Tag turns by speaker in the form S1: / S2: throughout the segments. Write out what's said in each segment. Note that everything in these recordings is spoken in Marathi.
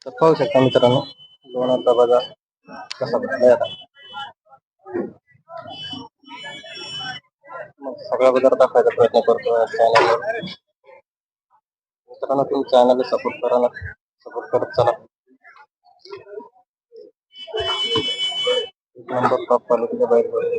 S1: तर पाहू शकता मित्रांनो लोणारचा बाजार कसा भरलाय आता. मग सगळा बाजार दाखवायचा प्रयत्न करतो चॅनलवर. मित्रांनो तुम्ही चॅनलला सपोर्ट करा ना, सपोर्ट करत चला. एक नंबर टॉप क्वालिटीचा बाहेर पडतो.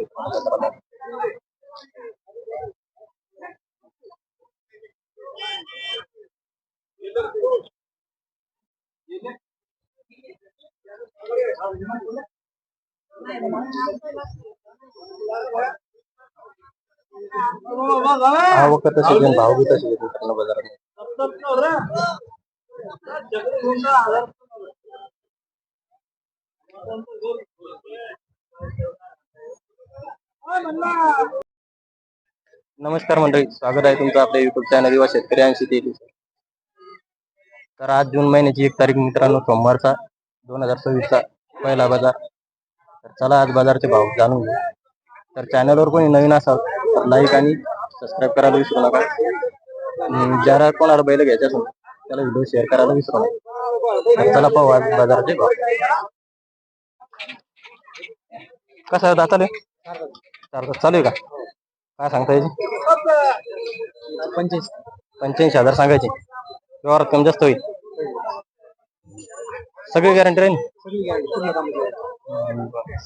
S1: आवक तशी घेऊन भाव बी तशी घेतो मित्रांनो बाजारात. नमस्कार मंडळी, स्वागत आहे तुमचं आपल्या युट्यूब चॅनल युवा शेतकरी 80-23. तर आज जून महिन्याची 1 तारीख मित्रांनो, सोमवारचा 2026चा पहिला बाजार. तर चला आज बाजारचे भाव जाणून घेऊ. तर चॅनलवर कोणी नवीन असाल तर लाईक आणि सबस्क्राईब करायला विसरू नका. आणि ज्याला कोणाला बैल घ्यायचे असेल त्याला व्हिडिओ शेअर करायला विसरू नका. तर चला पाहू आज बाजाराचे भाव. कसं आहे दाताले? चालू आहे का? काय सांगता येईल? 85,000 सांगायचे. व्यवहारात कमी जास्त होईल. सगळी गॅरंटी राहील.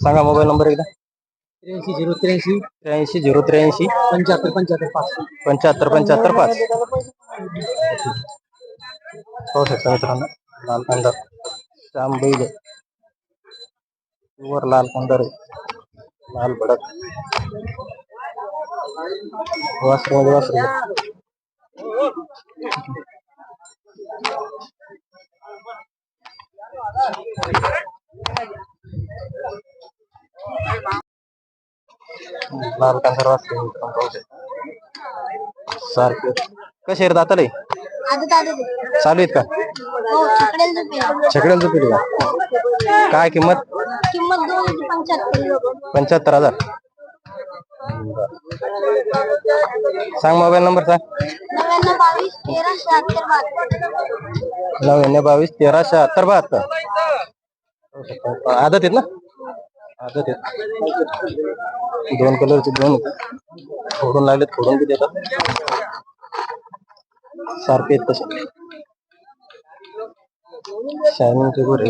S1: सांगा मोबाईल नंबर एकदा.
S2: 83
S1: 83 75 पाहू शकता मित्रांनो, लाल कांदा श्याम बैल वर लाल कांदा लाल भडक वासरू. लाल कांदा वासरू सारखे कसे दाताले चालू आहेत का? छकड्याला झोपेल का? काय किंमत? 75,000. सांग मोबाईल नंबर सांग. 9922 1376 72. आदत आहेत ना? आदत आहेत. 2 कलरचे 2 फोडून लागलेत, फोडून बी देतात. सारखे आहेत तसे शायनिंगचे गोरे.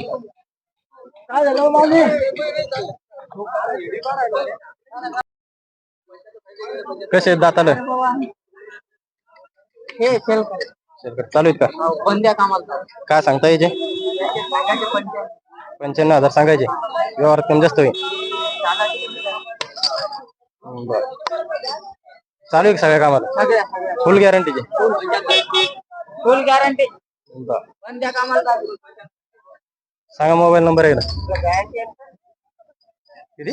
S1: कसे आहेत दाताला? चालू आहेत का? काय सांगता यायचे? 95,000 सांगायचे. व्यवहार कमी जास्त होईल. चालू आहे सगळ्या कामाला? फुल गॅरंटीचे?
S2: Full guarantee.
S1: सांगा मोबाईल नंबर आहे ना. किती?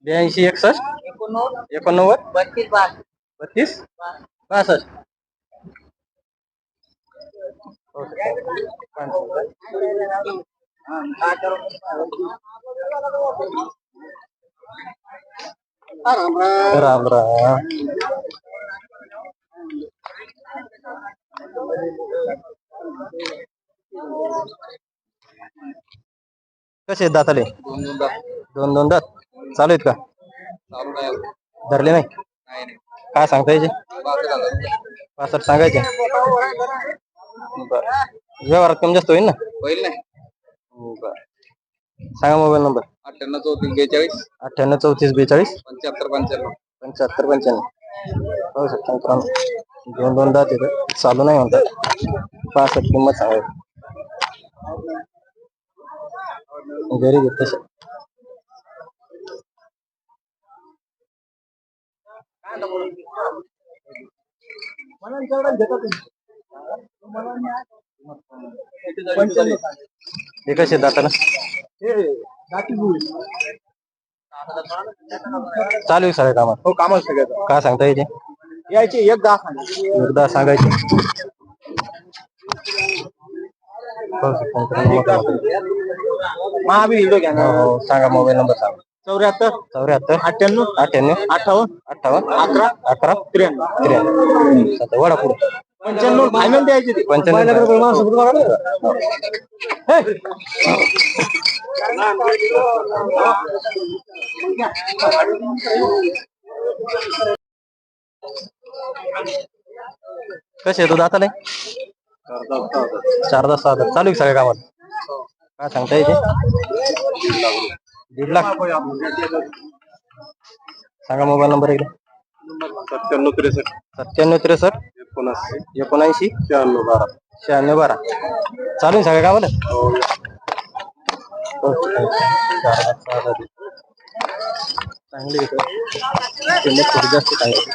S1: 82 61 89 32 62. राम राम. कसे आहेत दाताले? 2 दात. चालू आहेत का? धरले नाही. काय सांगता यायचे? 65 सांगायचे. व्यवहारात कमी जास्त होईल ना? होईल नाही. सांगा मोबाईल नंबर. 98 34 42 75 95. पाहू शकता मित्रांनो, 2 दात येतं. चालू नाही म्हणतात. 65 किंमत सांगायची. गरीब आहेत तसे. हे कसे दाताला? चालू आहे सगळ्या कामात?
S2: हो, कामाला सगळ्याचं.
S1: काय सांगता येते?
S2: यायचे 10
S1: सांगायचे. सांगा मोबाईल नंबर सांगा.
S2: 74
S1: 74
S2: 98
S1: 98
S2: 58
S1: 58
S2: 11
S1: 11
S2: 93.
S1: 93. वडा पुढे
S2: 95 फायनल द्यायची ती
S1: 95 कसे आहे तू दाताला 4-10 चालू आहे सगळ्या कामात काय सांगता येते 1.5 लाख सांगा मोबाईल नंबर एकदा 9763 79 96 चालू आहे सगळ्या कामाला चांगली किंमत थोडी जास्त सांगितली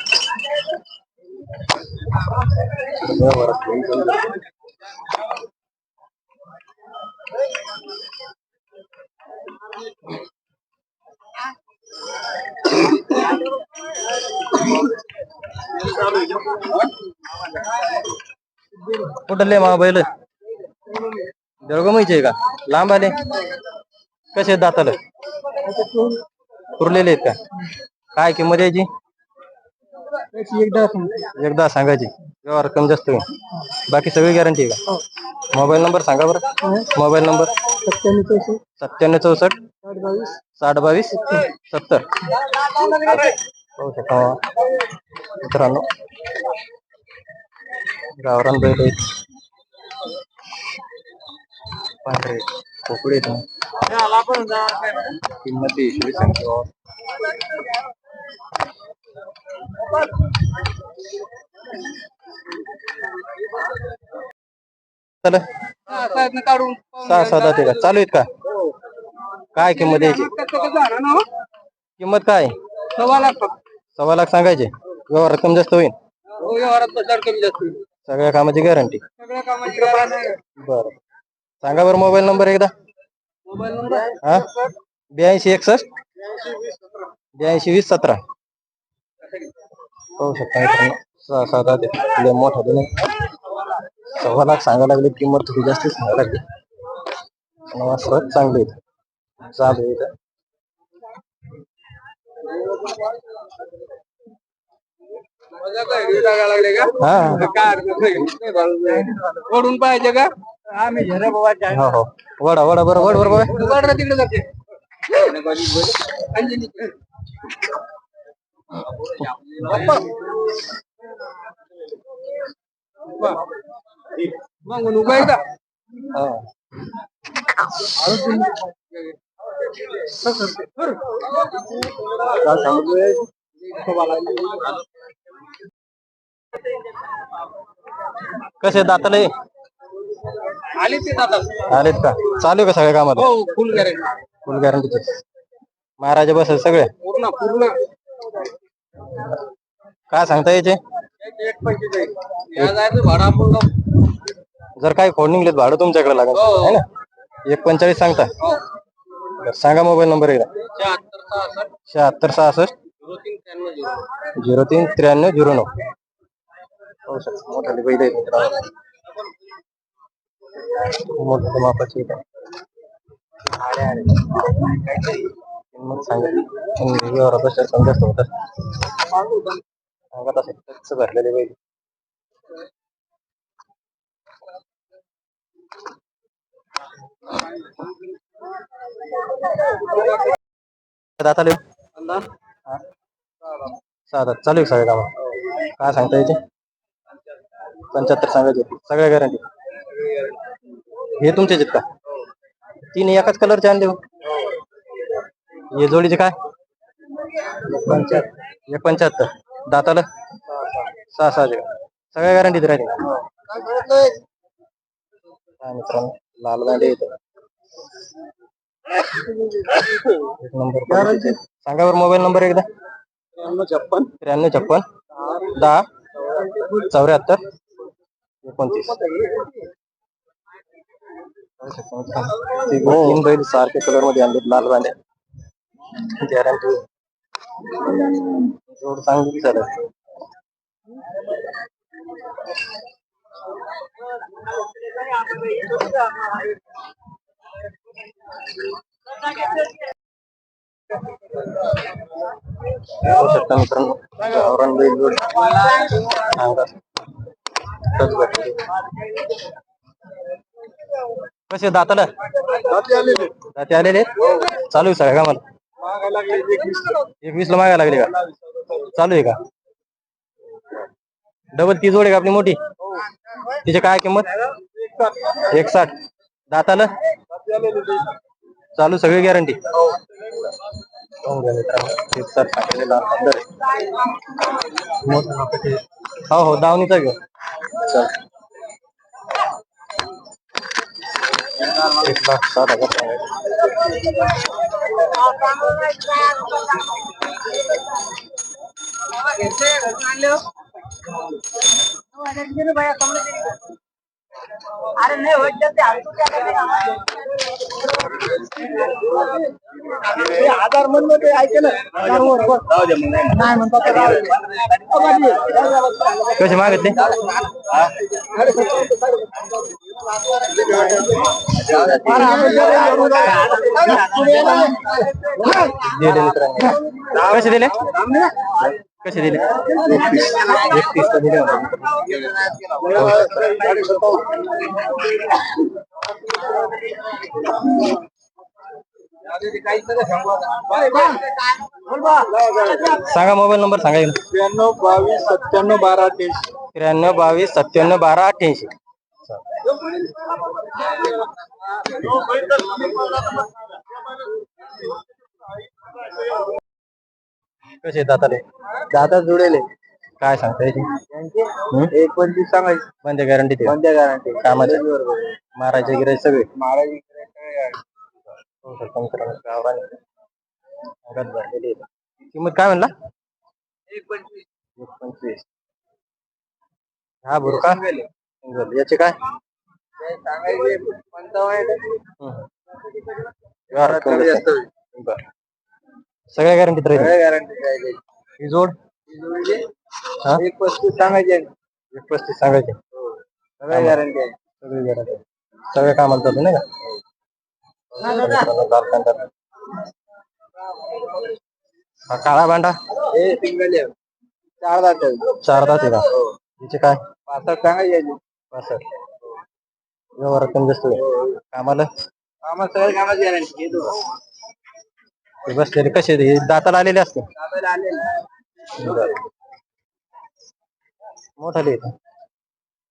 S1: कुठले मा बैल दळगमाईचे का लांब आले कसे आहेत दाताला पुरलेले आहेत का काय किंमत यायची एकदा सांगायची व्यवहार कमी जास्त होईल बाकी सगळी गॅरंटी आहे का मोबाईल नंबर सांगा बरं मोबाईल नंबर 9764 6022 70 पाहू शकता मित्रांनो गावरान बैल आहेत पांढरे कोकळे किंमत हिशोबी सांगतो चला 6-7 का चालू आहेत का काय किंमत द्यायची किंमत काय 1.25 लाख सांगायचे व्यवहार कमी जास्त होईल सगळ्या कामाची गॅरंटी बरं सांगा बरं मोबाईल नंबर एकदा हा 8261 8220 17 पाहू शकता मित्रांनो 6-7 मोठा दिन 1.25 लाख सांगायला लागले किंमत थोडी जास्त सांगायला लागली सर्वात चांगली चालू आहे
S2: ओढून पाहिजे का आम्ही झरा बाबा
S1: हो वडा वडा बरं वड बरोबर
S2: तिकडे जाते मग उभा आहे का
S1: कसे दाताला आलेत का चालू का सगळ्या कामात फुल गॅरंटीचे महाराजा बस सगळे
S2: पूर्ण
S1: काय सांगता याचे
S2: भाडा
S1: जर काही फोड निघलेत भाडं तुमच्याकडे लागेल है ना 1.45 सांगता सांगा मोबाईल नंबर एकदा 7666 039309 मोठा बैल आहे मोठ्या मापाची किंमत सांगितली व्यवहारापेक्षा कमी जास्त होतात सांगत असेल टच भरलेले बैल दाताले 7 चालू आहे सगळ्या कामा काय सांगता याचे 75 सांगायचे सगळ्या गॅरंटी हे तुमचेच आहेत का 3 एकाच कलरचे आणले हे जोडीचे काय 75 दाताला 6 सगळ्या गॅरंटीत राहते मित्रांनो लाल दांडे येत एक नंबर सांगा बरं मोबाईल नंबर एकदा 9356 10 74 29 तीन बैल सारखे कलर मध्ये आणले लाल बांड्या गॅरंटी जोड चांगली झालं मित्रांनो गावरान बैल जोड कसे दाताला दाते आलेले चालू आहे सगळ्या का मला 21 ला मागायला लागले का चालू आहे का डबल ती जोड आहे का आपली मोठी तिची काय किंमत 160 दाताला चालू सगळी गॅरंटी हो हो दावणीचा घेऊ चल 1,60,000
S2: अरे नाही हजार म्हणलं ते ऐकलं नाही म्हणतात
S1: कसे मागत नाही कसे दिले कसे दिले 31 दिले सांगा मोबाईल नंबर सांगा 93 22 97 12 88 93 22 97 12 88 कसे दाताले
S2: दादा जुडेले
S1: काय सांगता याची
S2: 1.25 सांगायची
S1: बंद गॅरंटी ते
S2: कोणत्या गॅरंटी
S1: कामाचे मारायचे गिराय सगळे
S2: महाराज
S1: किंमत काय म्हणला 1.25 हा बरं का याचे काय
S2: सांगायचे 55
S1: सगळ्या गॅरंटीत राहील
S2: गॅरंटी
S1: ही जोड
S2: 1.35 सांगायचे
S1: 1.35 सांगायचे
S2: सगळ्या गॅरंटी आहे
S1: सगळी गॅरंटी सगळ्या कामाला चालू नाही का हा काळा भांडा
S2: हे सिंगल आहे 4 दात आहे
S1: 4 दात आहे का हिचे काय
S2: 65 सांगायचे
S1: 65 व्यवहारात कमी जास्त होईल. कामाला
S2: आम्हाला सगळ्या कामाची गॅरंटी घेतो
S1: ते बसलेले कसे ते दाताला आलेले असते मोठाले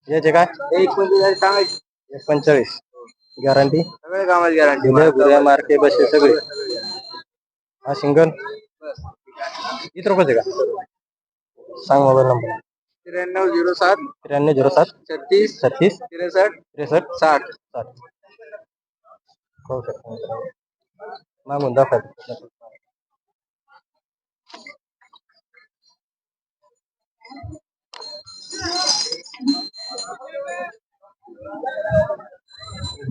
S1: याचे काय
S2: 1.45 सांगायचे
S1: 1.45 गॅरंटी
S2: सगळ्या कामाची गॅरंटी
S1: गुऱ्या मार्के बसे सगळे हा सिंगल किती रुपयाचे का सांग मोबाईल नंबर
S2: 9307
S1: 9307
S2: 36
S1: 36
S2: 63
S1: 63
S2: 60
S1: हो सर मागून दाखवा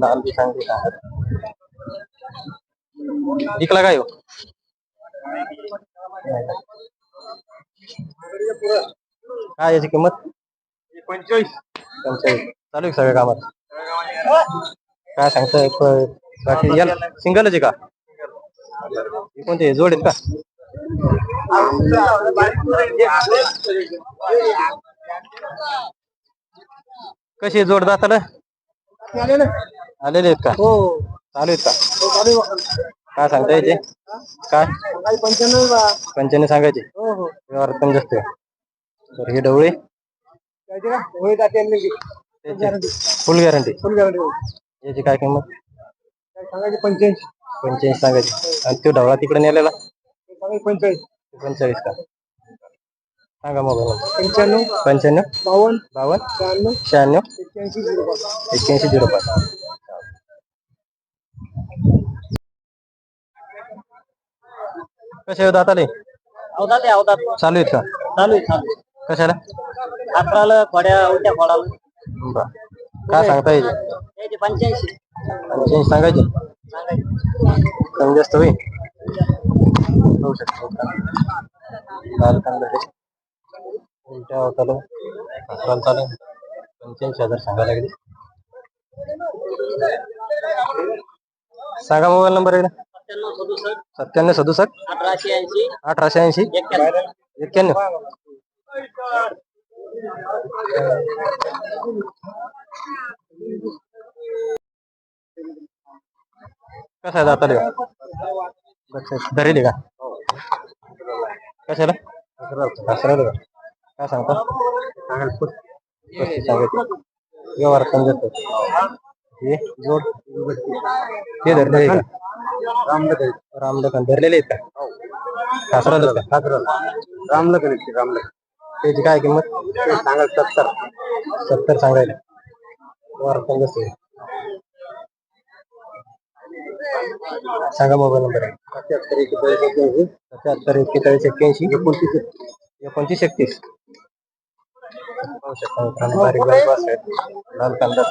S1: दाम भी सांगते का विकला काय हो काय याची किंमत
S2: 45
S1: चालू आहे सगळ्या कामात काय सांगताय बाकी याला सिंगलच आहे का हे कोणते जोड आहेत का कशी जोड दाताला आलेले आहेत का
S2: हो
S1: चालू आहेत का काय सांगता याचे काय 95 सांगायचे
S2: हो हो
S1: व्यवहार कमी जास्त आहे. तर हे डवळे फुल गॅरंटी याची काय किंमत
S2: सांगायचे 85
S1: 85 सांगायची आणि तो ढवळा तिकडे नेलेला
S2: 45
S1: 45 का सांगा मोबाईल
S2: 95
S1: 55
S2: 52
S1: 52
S2: 96
S1: 96
S2: 81
S1: 81 कसे होत आले चालू आहेत का कशाला
S2: 11 खोड्या उलट्या खोडाला
S1: बरं. काय सांगता येईल 85 सांगायचे कमी जास्त होईल होऊ शकतो लाल कांदा उलट्या होताल 85,000 सांगायला लागले सांगा मोबाईल नंबर एकदा 97 67 1880 91 कसा आहे दाताले धरेली का कशाला दसऱ्याला का काय सांगता सांगायचं व्यवहार समजत हे जोड ते धरले का रामलखन धरलेले आहेत का सासराला का रामलखन त्याची काय किंमत सांगा 70 सांगायला व्यवहार समजत सांगा मोबाईल नंबर आहे 77 41 41 31 पाहू शकता मित्रांनो, बारीक बारीक वासरे आहेत. लाल कांदा